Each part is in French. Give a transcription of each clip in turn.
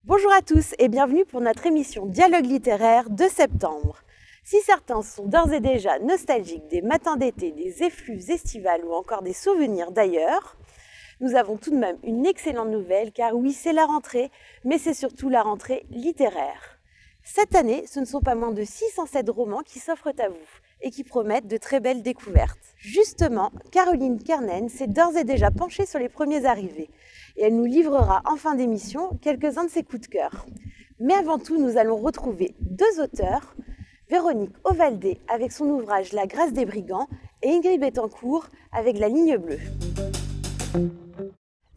Bonjour à tous et bienvenue pour notre émission Dialogue littéraire de septembre. Si certains sont d'ores et déjà nostalgiques des matins d'été, des effluves estivales ou encore des souvenirs d'ailleurs, nous avons tout de même une excellente nouvelle car oui, c'est la rentrée, mais c'est surtout la rentrée littéraire. Cette année, ce ne sont pas moins de 607 romans qui s'offrent à vous et qui promettent de très belles découvertes. Justement, Caroline Kernen s'est d'ores et déjà penchée sur les premiers arrivés et elle nous livrera en fin d'émission quelques-uns de ses coups de cœur. Mais avant tout, nous allons retrouver deux auteurs, Véronique Ovaldé avec son ouvrage La Grâce des Brigands et Ingrid Betancourt avec La Ligne Bleue.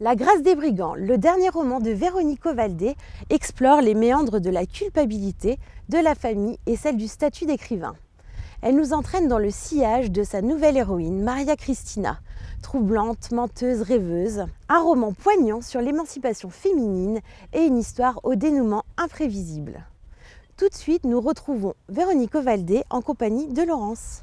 La Grâce des Brigands, le dernier roman de Véronique Ovaldé, explore les méandres de la culpabilité, de la famille et celle du statut d'écrivain. Elle nous entraîne dans le sillage de sa nouvelle héroïne, Maria Cristina, troublante, menteuse, rêveuse. Un roman poignant sur l'émancipation féminine et une histoire au dénouement imprévisible. Tout de suite, nous retrouvons Véronique Ovaldé en compagnie de Laurence.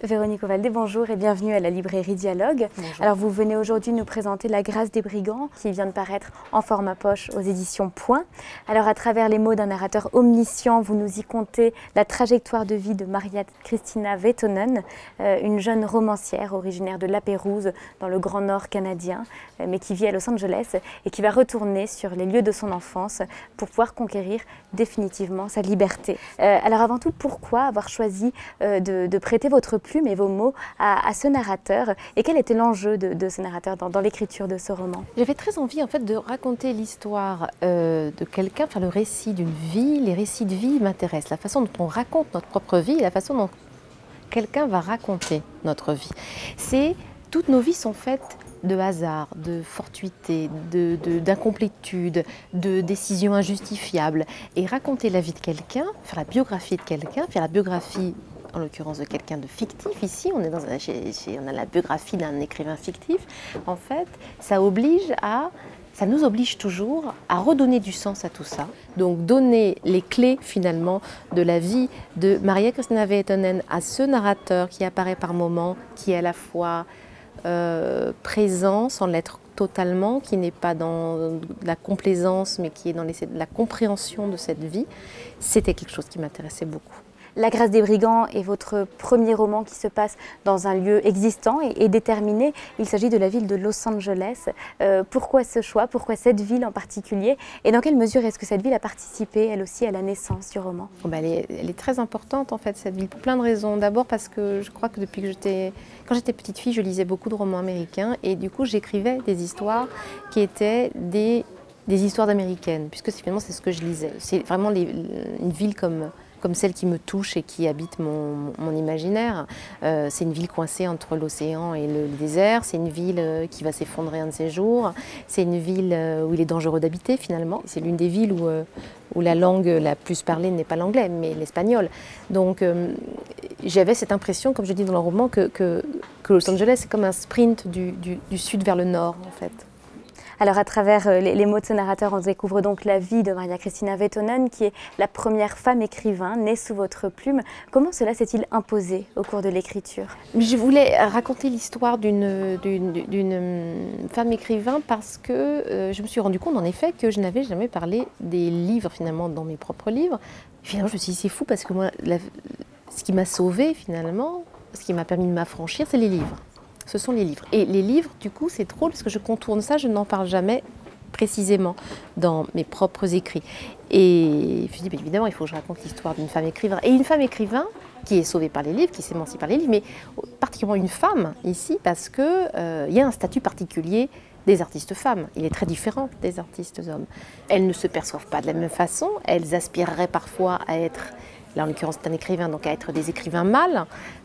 Véronique Ovaldé, bonjour et bienvenue à la librairie Dialogue. Bonjour. Alors vous venez aujourd'hui nous présenter La Grâce des Brigands qui vient de paraître en format poche aux éditions Point. Alors à travers les mots d'un narrateur omniscient, vous nous y contez la trajectoire de vie de Maria Cristina Vetonen, une jeune romancière originaire de La Pérouse dans le Grand Nord canadien, mais qui vit à Los Angeles et qui va retourner sur les lieux de son enfance pour pouvoir conquérir définitivement sa liberté. Alors avant tout, pourquoi avoir choisi de prêter votre plume et vos mots à ce narrateur et quel était l'enjeu de ce narrateur dans l'écriture de ce roman? J'avais très envie en fait de raconter l'histoire de quelqu'un, enfin le récit d'une vie. Les récits de vie m'intéressent, la façon dont on raconte notre propre vie et la façon dont quelqu'un va raconter notre vie. Toutes nos vies sont faites de hasard, de fortuité, d'incomplétude, de décisions injustifiables. Et raconter la vie de quelqu'un, faire la biographie de quelqu'un, faire la biographie en l'occurrence de quelqu'un de fictif, ici on est on a la biographie d'un écrivain fictif, en fait ça nous oblige toujours à redonner du sens à tout ça. Donc donner les clés finalement de la vie de Maria Cristina Vetonen à ce narrateur qui apparaît par moments, qui est à la fois présent sans l'être totalement, qui n'est pas dans la complaisance mais qui est dans la compréhension de cette vie, c'était quelque chose qui m'intéressait beaucoup. La Grâce des Brigands est votre premier roman qui se passe dans un lieu existant et déterminé. Il s'agit de la ville de Los Angeles. Pourquoi ce choix? Pourquoi cette ville en particulier? Et dans quelle mesure est-ce que cette ville a participé, elle aussi, à la naissance du roman? Elle est très importante, en fait, cette ville, pour plein de raisons. D'abord parce que je crois que quand j'étais petite fille, je lisais beaucoup de romans américains et du coup, j'écrivais des histoires qui étaient des histoires d'américaines, puisque finalement, c'est ce que je lisais. C'est vraiment une ville comme celle qui me touche et qui habite mon imaginaire. C'est une ville coincée entre l'océan et le désert, c'est une ville qui va s'effondrer un de ces jours, c'est une ville où il est dangereux d'habiter finalement. C'est l'une des villes où la langue la plus parlée n'est pas l'anglais, mais l'espagnol. Donc j'avais cette impression, comme je dis dans le roman, que Los Angeles c'est comme un sprint du sud vers le nord en fait. Alors à travers les mots de ce narrateur, on découvre donc la vie de Maria Cristina Vetonen, qui est la première femme écrivain née sous votre plume. Comment cela s'est-il imposé au cours de l'écriture? Je voulais raconter l'histoire d'une femme écrivain parce que je me suis rendu compte en effet que je n'avais jamais parlé des livres finalement dans mes propres livres. Finalement je me suis dit c'est fou parce que moi, ce qui m'a sauvée finalement, ce qui m'a permis de m'affranchir, c'est les livres. Ce sont les livres. Et les livres, du coup, c'est drôle parce que je contourne ça, je n'en parle jamais précisément dans mes propres écrits. Et je me dis, évidemment, il faut que je raconte l'histoire d'une femme écrivain. Et une femme écrivain qui est sauvée par les livres, qui s'émancipe par les livres, mais particulièrement une femme ici, parce qu'il y a un statut particulier des artistes femmes. Il est très différent des artistes hommes. Elles ne se perçoivent pas de la même façon, elles aspireraient parfois à être, là en l'occurrence c'est un écrivain, donc à être des écrivains mâles,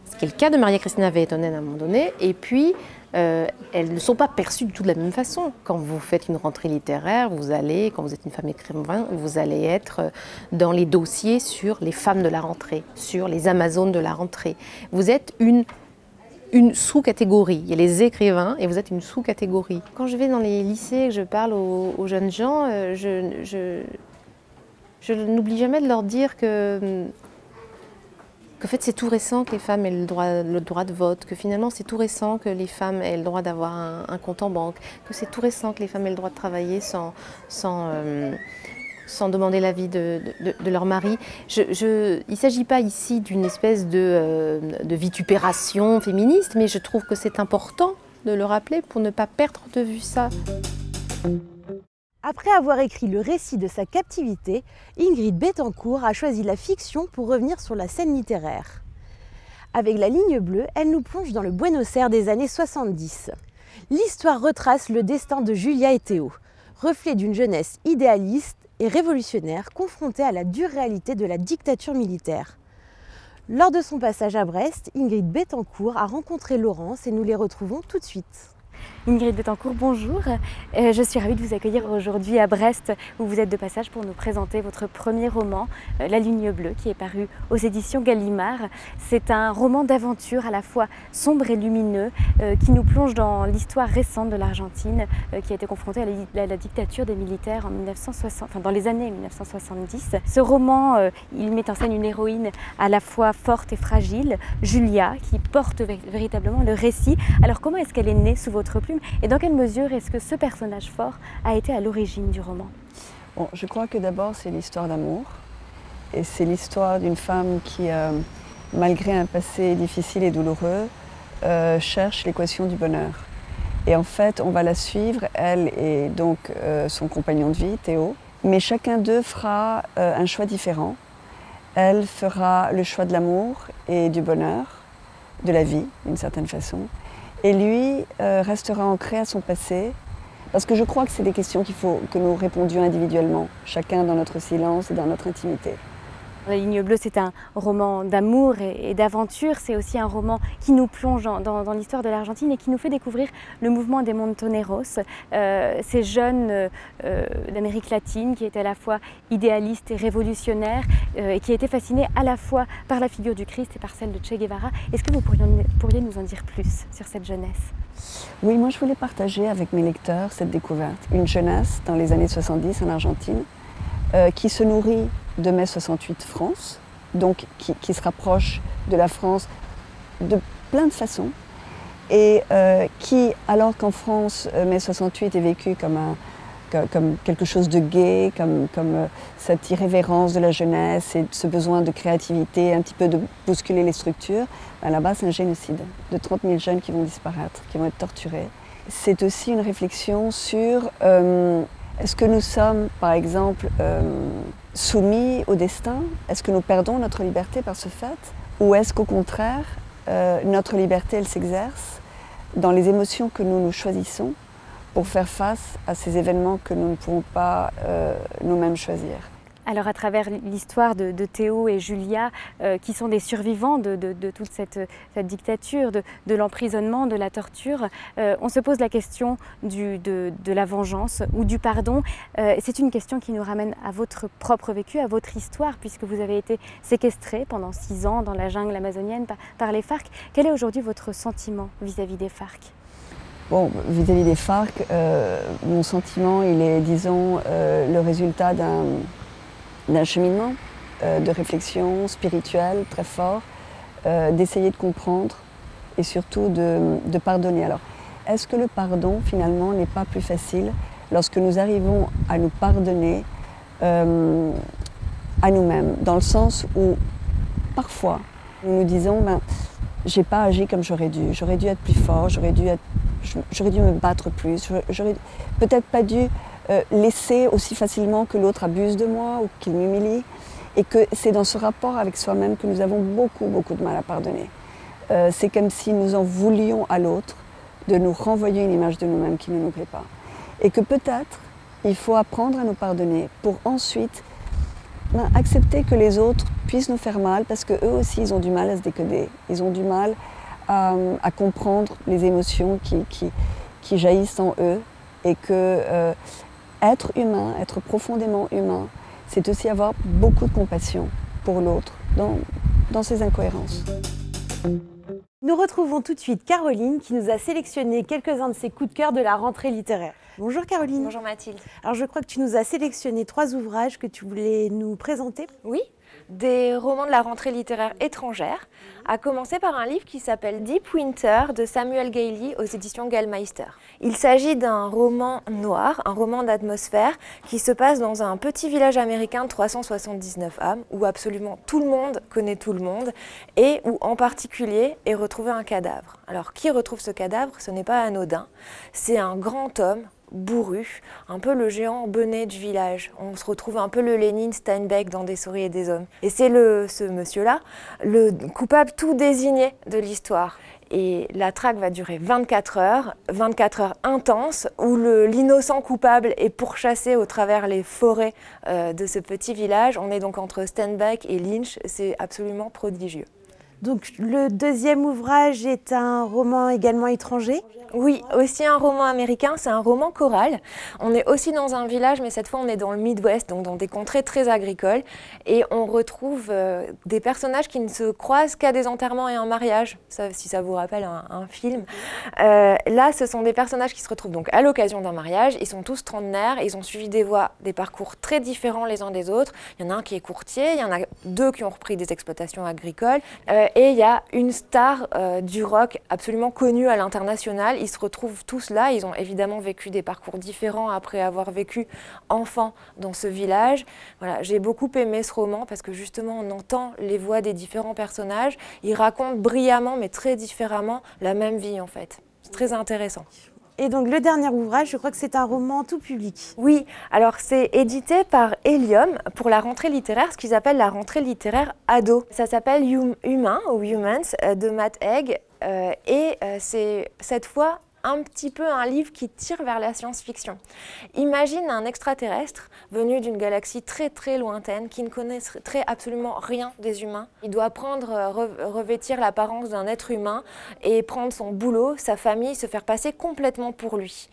ce qui est le cas de Maria Cristina Vetonen à un moment donné, et puis elles ne sont pas perçues du tout de la même façon. Quand vous faites une rentrée littéraire, quand vous êtes une femme écrivain, vous allez être dans les dossiers sur les femmes de la rentrée, sur les Amazones de la rentrée. Vous êtes une sous-catégorie. Il y a les écrivains et vous êtes une sous-catégorie. Quand je vais dans les lycées et que je parle aux jeunes gens, je n'oublie jamais de leur dire que qu'en fait c'est tout récent que les femmes aient le droit de vote, que finalement c'est tout récent que les femmes aient le droit d'avoir un compte en banque, que c'est tout récent que les femmes aient le droit de travailler sans demander l'avis de leur mari. Il ne s'agit pas ici d'une espèce de vitupération féministe, mais je trouve que c'est important de le rappeler pour ne pas perdre de vue ça. Après avoir écrit le récit de sa captivité, Ingrid Betancourt a choisi la fiction pour revenir sur la scène littéraire. Avec La Ligne Bleue, elle nous plonge dans le Buenos Aires des années 70. L'histoire retrace le destin de Julia et Théo, reflet d'une jeunesse idéaliste et révolutionnaire confrontée à la dure réalité de la dictature militaire. Lors de son passage à Brest, Ingrid Betancourt a rencontré Laurence et nous les retrouvons tout de suite. Ingrid Betancourt, bonjour. Je suis ravie de vous accueillir aujourd'hui à Brest, où vous êtes de passage pour nous présenter votre premier roman, La Ligne Bleue, qui est paru aux éditions Gallimard. C'est un roman d'aventure à la fois sombre et lumineux, qui nous plonge dans l'histoire récente de l'Argentine, qui a été confrontée à la dictature des militaires dans les années 1970. Ce roman, il met en scène une héroïne à la fois forte et fragile, Julia, qui porte véritablement le récit. Alors comment est-ce qu'elle est née sous votre plume et dans quelle mesure est-ce que ce personnage fort a été à l'origine du roman? Bon, je crois que d'abord c'est l'histoire d'amour et c'est l'histoire d'une femme qui, malgré un passé difficile et douloureux, cherche l'équation du bonheur. Et en fait, on va la suivre, elle et donc son compagnon de vie, Théo, mais chacun d'eux fera un choix différent. Elle fera le choix de l'amour et du bonheur, de la vie d'une certaine façon. Et lui restera ancré à son passé, parce que je crois que c'est des questions qu'il faut que nous répondions individuellement, chacun dans notre silence et dans notre intimité. La Ligne Bleue, c'est un roman d'amour et d'aventure. C'est aussi un roman qui nous plonge dans l'histoire de l'Argentine et qui nous fait découvrir le mouvement des Montoneros, ces jeunes d'Amérique latine qui étaient à la fois idéalistes et révolutionnaires et qui étaient fascinés à la fois par la figure du Christ et par celle de Che Guevara. Est-ce que vous pourriez nous en dire plus sur cette jeunesse? Oui, moi je voulais partager avec mes lecteurs cette découverte. Une jeunesse dans les années 70 en Argentine qui se nourrit de mai 68 France, donc qui se rapproche de la France de plein de façons, et qui, alors qu'en France, mai 68 est vécu comme quelque chose de gai, comme cette irrévérence de la jeunesse et ce besoin de créativité, un petit peu de bousculer les structures, ben là-bas c'est un génocide de 30 000 jeunes qui vont disparaître, qui vont être torturés. C'est aussi une réflexion sur est-ce que nous sommes, par exemple, soumis au destin? Est-ce que nous perdons notre liberté par ce fait? Ou est-ce qu'au contraire, notre liberté, elle s'exerce dans les émotions que nous choisissons pour faire face à ces événements que nous ne pouvons pas nous-mêmes choisir? Alors à travers l'histoire de Théo et Julia, qui sont des survivants de toute cette dictature, de l'emprisonnement, de la torture, on se pose la question de la vengeance ou du pardon. C'est une question qui nous ramène à votre propre vécu, à votre histoire, puisque vous avez été séquestré pendant 6 ans dans la jungle amazonienne par les FARC. Quel est aujourd'hui votre sentiment vis-à-vis des FARC? Bon, vis-à-vis des FARC, mon sentiment, il est, disons, le résultat d'un cheminement de réflexion spirituelle très fort, d'essayer de comprendre et surtout de pardonner. Alors, est-ce que le pardon, finalement, n'est pas plus facile lorsque nous arrivons à nous pardonner à nous-mêmes, dans le sens où, parfois, nous nous disons j'ai pas agi comme j'aurais dû être plus fort, j'aurais dû me battre plus, j'aurais peut-être pas dû laisser aussi facilement que l'autre abuse de moi ou qu'il m'humilie, et que c'est dans ce rapport avec soi-même que nous avons beaucoup de mal à pardonner. C'est comme si nous en voulions à l'autre de nous renvoyer une image de nous-mêmes qui ne nous plaît pas. Et que peut-être il faut apprendre à nous pardonner pour ensuite accepter que les autres puissent nous faire mal, parce qu'eux aussi ils ont du mal à se décoder, ils ont du mal à comprendre les émotions qui jaillissent en eux, et que être humain, être profondément humain, c'est aussi avoir beaucoup de compassion pour l'autre dans ses incohérences. Nous retrouvons tout de suite Caroline qui nous a sélectionné quelques-uns de ses coups de cœur de la rentrée littéraire. Bonjour Caroline. Bonjour Mathilde. Alors je crois que tu nous as sélectionné 3 ouvrages que tu voulais nous présenter. Oui, des romans de la rentrée littéraire étrangère, à commencer par un livre qui s'appelle Deep Winter de Samuel Gailey aux éditions Gallmeister. Il s'agit d'un roman noir, un roman d'atmosphère qui se passe dans un petit village américain de 379 âmes où absolument tout le monde connaît tout le monde et où en particulier est retrouvé un cadavre. Alors qui retrouve ce cadavre? Ce n'est pas anodin, c'est un grand homme bourru, un peu le géant bonnet du village. On se retrouve un peu le Lénine Steinbeck dans Des souris et des hommes. Et c'est ce monsieur-là, le coupable tout désigné de l'histoire. Et la traque va durer 24 heures intenses, où l'innocent coupable est pourchassé au travers les forêts de ce petit village. On est donc entre Steinbeck et Lynch, c'est absolument prodigieux. Donc le deuxième ouvrage est un roman également étranger? Oui, aussi un roman américain, c'est un roman choral. On est aussi dans un village, mais cette fois on est dans le Midwest, donc dans des contrées très agricoles. Et on retrouve des personnages qui ne se croisent qu'à des enterrements et un mariage, ça, si ça vous rappelle un film. Là, ce sont des personnages qui se retrouvent donc à l'occasion d'un mariage. Ils sont tous trentenaires, ils ont suivi des voies, des parcours très différents les uns des autres. Il y en a un qui est courtier, il y en a deux qui ont repris des exploitations agricoles. Et il y a une star du rock absolument connue à l'international. Ils se retrouvent tous là, ils ont évidemment vécu des parcours différents après avoir vécu enfant dans ce village. Voilà, j'ai beaucoup aimé ce roman parce que justement on entend les voix des différents personnages. Ils racontent brillamment mais très différemment la même vie en fait. C'est très intéressant. Et donc le dernier ouvrage, je crois que c'est un roman tout public. Oui, alors c'est édité par Helium pour la rentrée littéraire, ce qu'ils appellent la rentrée littéraire ado. Ça s'appelle Humain ou Humans de Matt Haig et c'est cette fois un petit peu un livre qui tire vers la science-fiction. Imagine un extraterrestre venu d'une galaxie très très lointaine qui ne connaîtrait absolument rien des humains. Il doit revêtir l'apparence d'un être humain et prendre son boulot, sa famille, se faire passer complètement pour lui.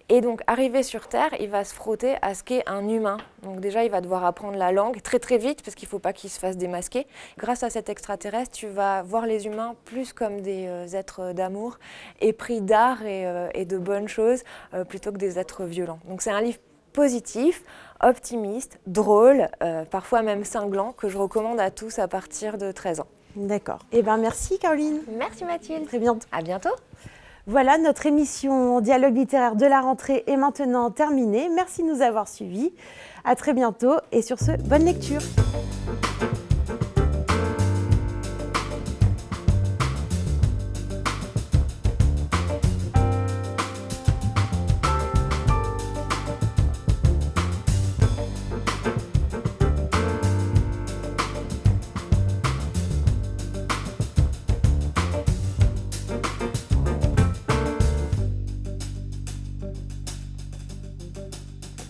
Et donc arrivé sur Terre, il va se frotter à ce qu'est un humain. Donc déjà il va devoir apprendre la langue très très vite parce qu'il ne faut pas qu'il se fasse démasquer. Grâce à cet extraterrestre, tu vas voir les humains plus comme des êtres d'amour, épris d'art et de bonnes choses plutôt que des êtres violents. Donc c'est un livre positif, optimiste, drôle, parfois même cinglant, que je recommande à tous à partir de 13 ans. D'accord. Eh bien merci Caroline. Merci Mathilde. Très bientôt. À bientôt. Voilà, notre émission Dialogue littéraire de la rentrée est maintenant terminée. Merci de nous avoir suivis. À très bientôt et sur ce, bonne lecture.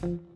Thank you.